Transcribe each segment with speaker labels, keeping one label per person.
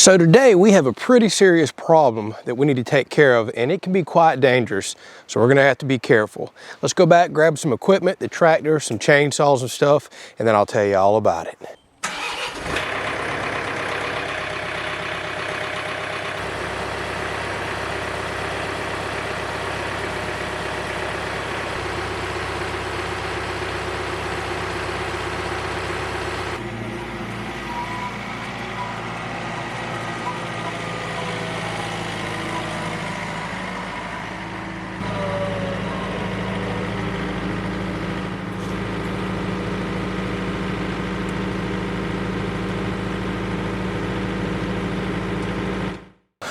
Speaker 1: So today we have a pretty serious problem that we need to take care of, and it can be quite dangerous. So we're gonna have to be careful. Let's go back, grab some equipment, the tractor, some chainsaws and stuff, and then I'll tell you all about it.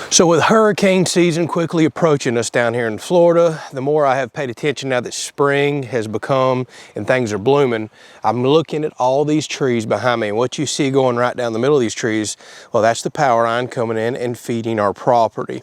Speaker 1: So with hurricane season quickly approaching us down here in Florida, the more I have paid attention now that spring has become and things are blooming, I'm looking at all these trees behind me. And what you see going right down the middle of these trees, well, that's the power line coming in and feeding our property.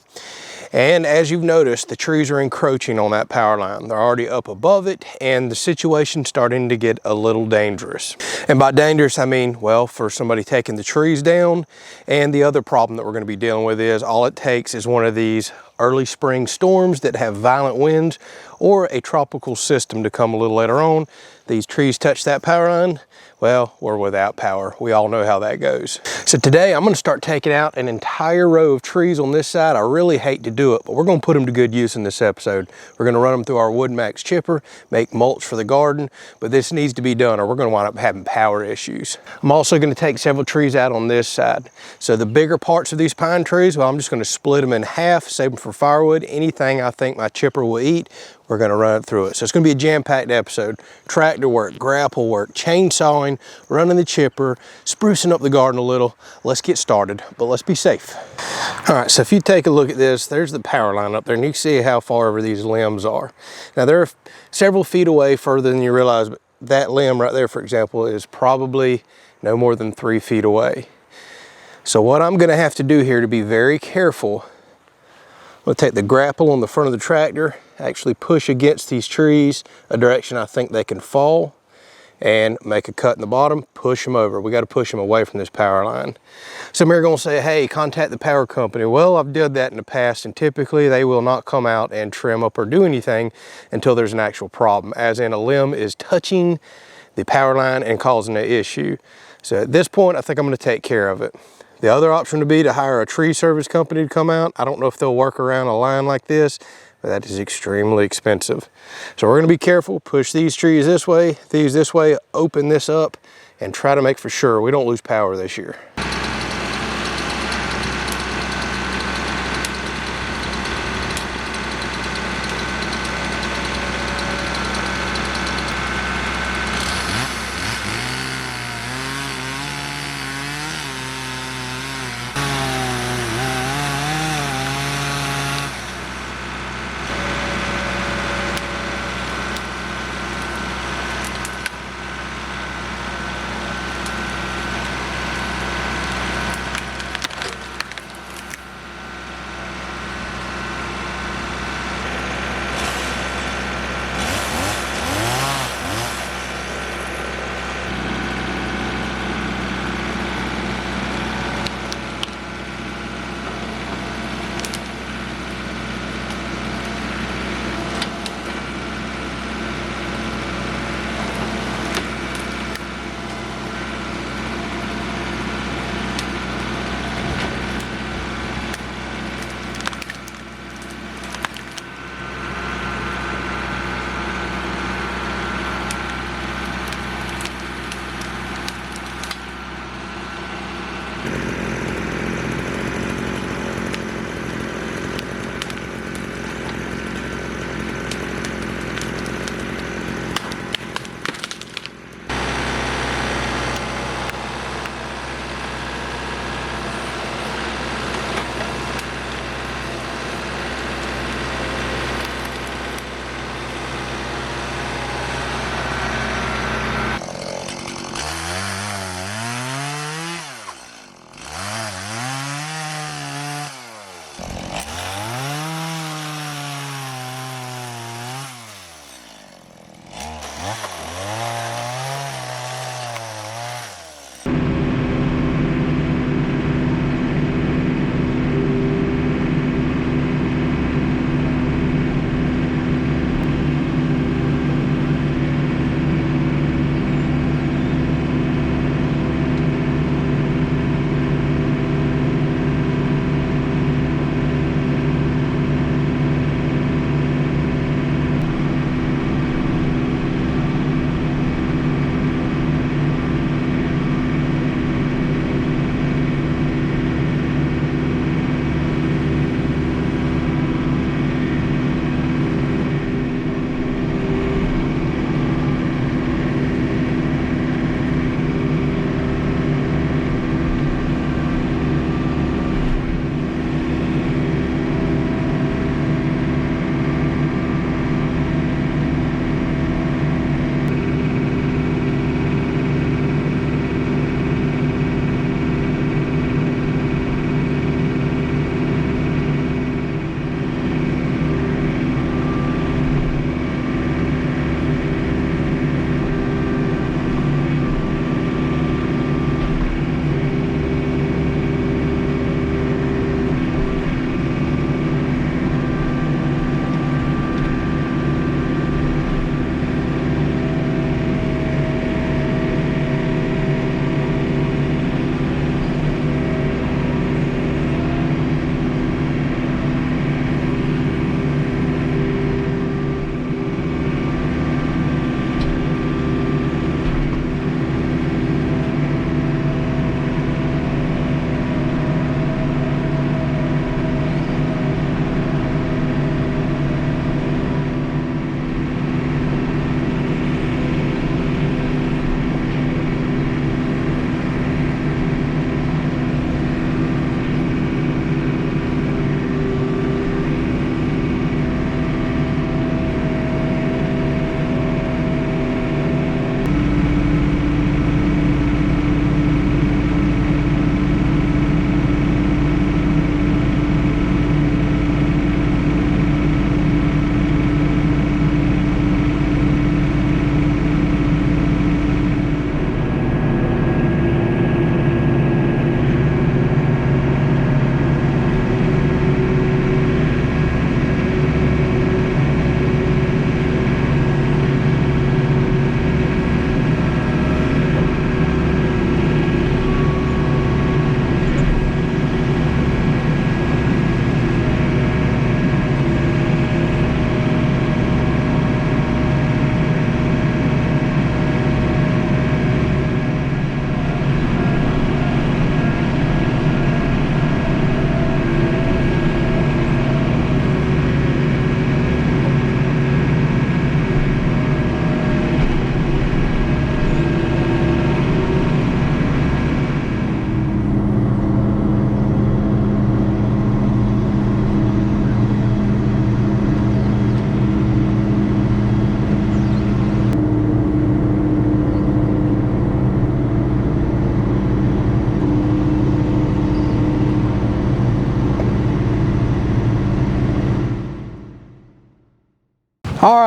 Speaker 1: And as you've noticed, the trees are encroaching on that power line. They're already up above it, and the situation's starting to get a little dangerous. And by dangerous, I mean, well, for somebody taking the trees down. And the other problem that we're gonna be dealing with is all it takes is one of these early spring storms that have violent winds or a tropical system to come a little later on. These trees touch that power line, well, we're without power. We all know how that goes. So today I'm gonna start taking out an entire row of trees on this side. I really hate to do it, but we're gonna put them to good use in this episode. We're gonna run them through our Woodmax chipper, make mulch for the garden, but this needs to be done or we're gonna wind up having power issues. I'm also gonna take several trees out on this side. So the bigger parts of these pine trees, well, I'm just gonna split them in half, save them for firewood. Anything I think my chipper will eat, we're gonna run it through it. So it's gonna be a jam-packed episode. Tractor work, grapple work, chainsawing, running the chipper, sprucing up the garden a little. Let's get started, but let's be safe. All right, so if you take a look at this, there's the power line up there, and you can see how far over these limbs are. Now they're several feet away further than you realize, but that limb right there, for example, is probably no more than 3 feet away. So what I'm gonna have to do here to be very careful, I'm gonna take the grapple on the front of the tractor, actually push against these trees a direction I think they can fall, and make a cut in the bottom, push them over. We gotta push them away from this power line. Some are gonna say, hey, contact the power company. Well, I've done that in the past, and typically they will not come out and trim up or do anything until there's an actual problem, as in a limb is touching the power line and causing an issue. So at this point, I think I'm gonna take care of it. The other option would be to hire a tree service company to come out. I don't know if they'll work around a line like this, but that is extremely expensive. So we're gonna be careful, push these trees this way, these this way, open this up, and try to make for sure we don't lose power this year.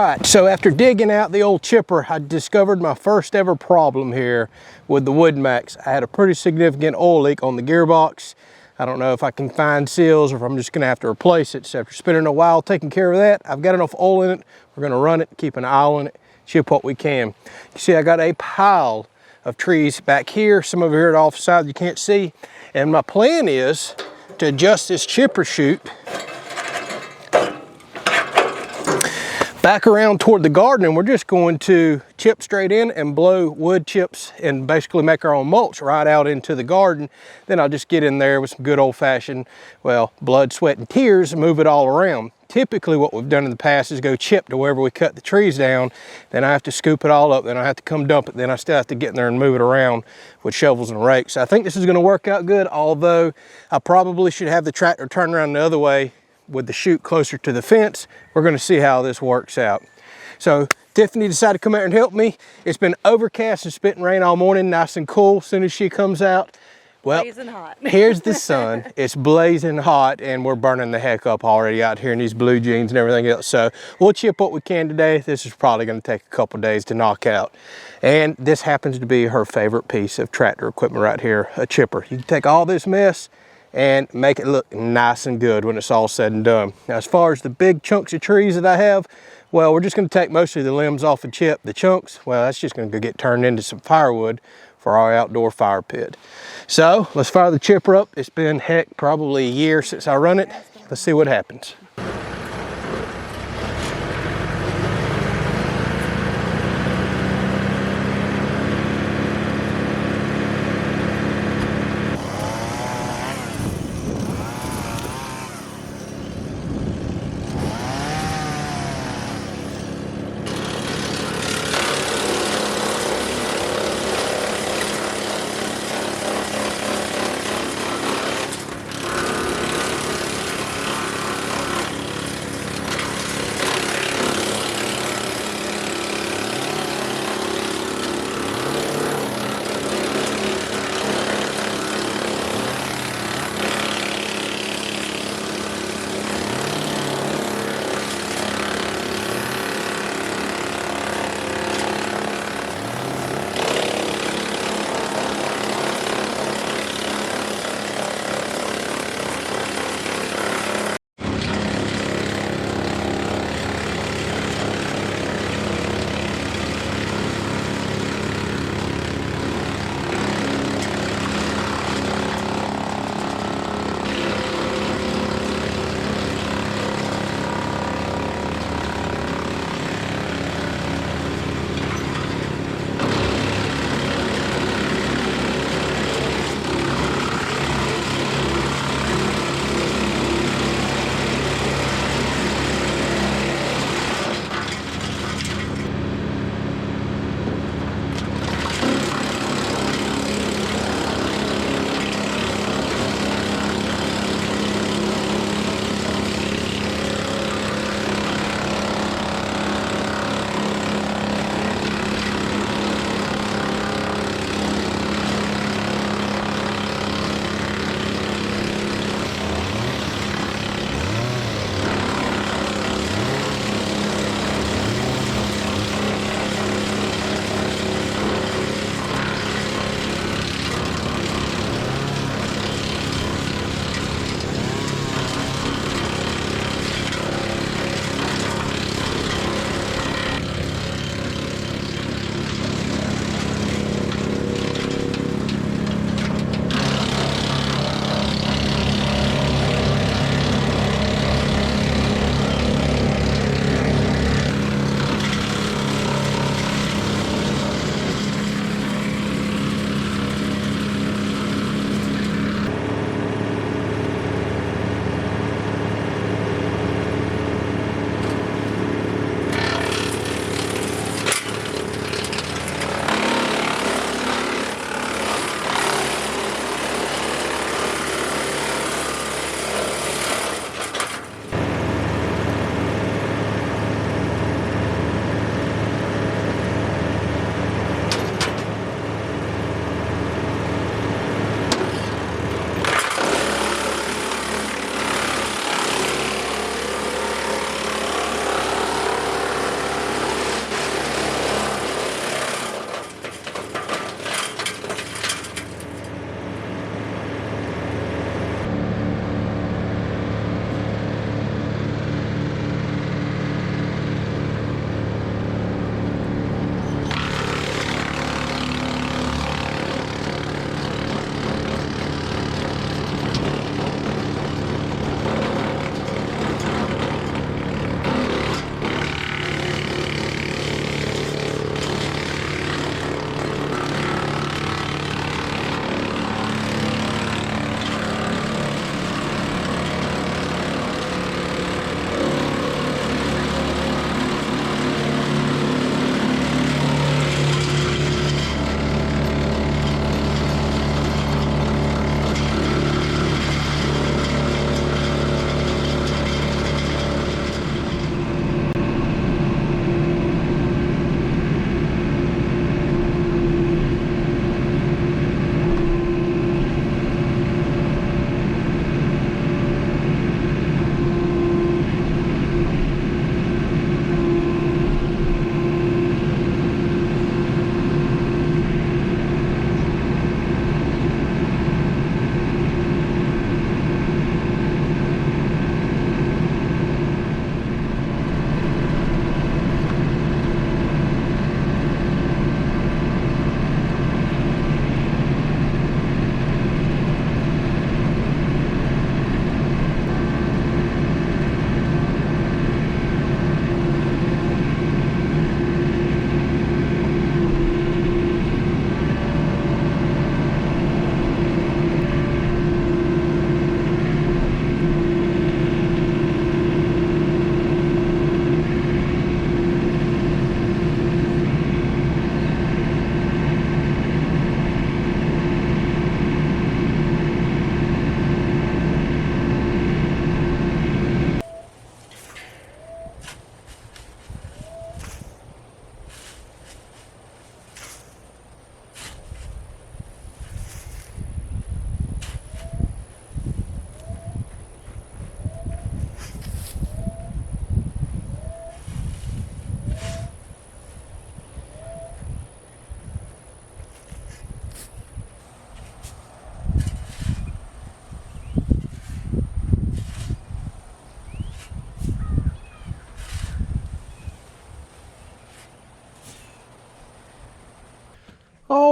Speaker 1: right, so after digging out the old chipper, I discovered my first ever problem here with the Woodmax. I had a pretty significant oil leak on the gearbox. I don't know if I can find seals or if I'm just gonna have to replace it. So after spending a while taking care of that, I've got enough oil in it. We're gonna run it, keep an eye on it, chip what we can. You see, I got a pile of trees back here, some over here at off side you can't see. And my plan is to adjust this chipper chute back around toward the garden, and we're just going to chip straight in and blow wood chips and basically make our own mulch right out into the garden. Then I'll just get in there with some good old-fashioned, well, blood, sweat, and tears and move it all around. Typically what we've done in the past is go chip to wherever we cut the trees down, then I have to scoop it all up, then I have to come dump it, then I still have to get in there and move it around with shovels and rakes. I think this is gonna work out good, although I probably should have the tractor turn around the other way with the chute closer to the fence. We're gonna see how this works out. So Tiffany decided to come out and help me. It's been overcast and spitting rain all morning, nice and cool. As soon as she comes out, well,
Speaker 2: blazing hot.
Speaker 1: Here's the sun. It's blazing hot and we're burning the heck up already out here in these blue jeans and everything else. So we'll chip what we can today. This is probably gonna take a couple days to knock out. And this happens to be her favorite piece of tractor equipment right here, a chipper. You can take all this mess and make it look nice and good when it's all said and done. Now, as far as the big chunks of trees that I have, well, we're just gonna take mostly the limbs off and chip. The chunks, well, that's just gonna go get turned into some firewood for our outdoor fire pit. So let's fire the chipper up. It's been, heck, probably a year since I run it. Let's see what happens.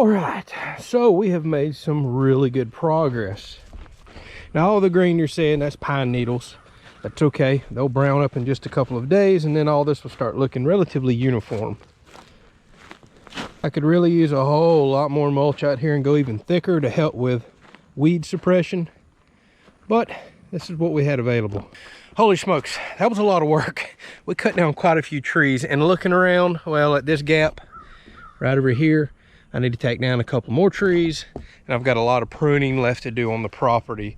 Speaker 1: All right, so we have made some really good progress. Now all the green you're seeing, that's pine needles. That's okay, they'll brown up in just a couple of days, and then all this will start looking relatively uniform. I could really use a whole lot more mulch out here and go even thicker to help with weed suppression, but this is what we had available. Holy smokes, that was a lot of work. We cut down quite a few trees, and looking around, well, at this gap right over here, I need to take down a couple more trees, and I've got a lot of pruning left to do on the property.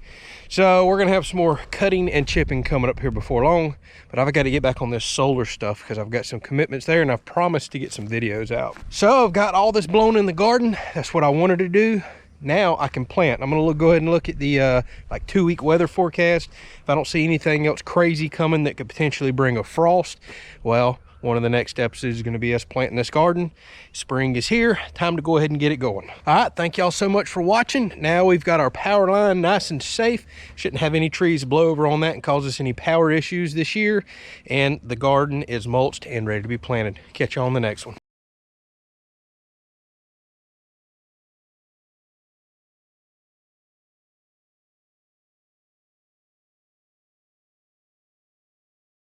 Speaker 1: So we're gonna have some more cutting and chipping coming up here before long, but I've got to get back on this solar stuff because I've got some commitments there, and I've promised to get some videos out. So I've got all this blown in the garden. That's what I wanted to do. Now I can plant. I'm gonna go ahead and look at the like 2-week weather forecast. If I don't see anything else crazy coming that could potentially bring a frost, well, one of the next steps is going to be us planting this garden. Spring is here, time to go ahead and get it going. All right, thank y'all so much for watching. Now we've got our power line nice and safe. Shouldn't have any trees blow over on that and cause us any power issues this year. And the garden is mulched and ready to be planted. Catch you on the next one.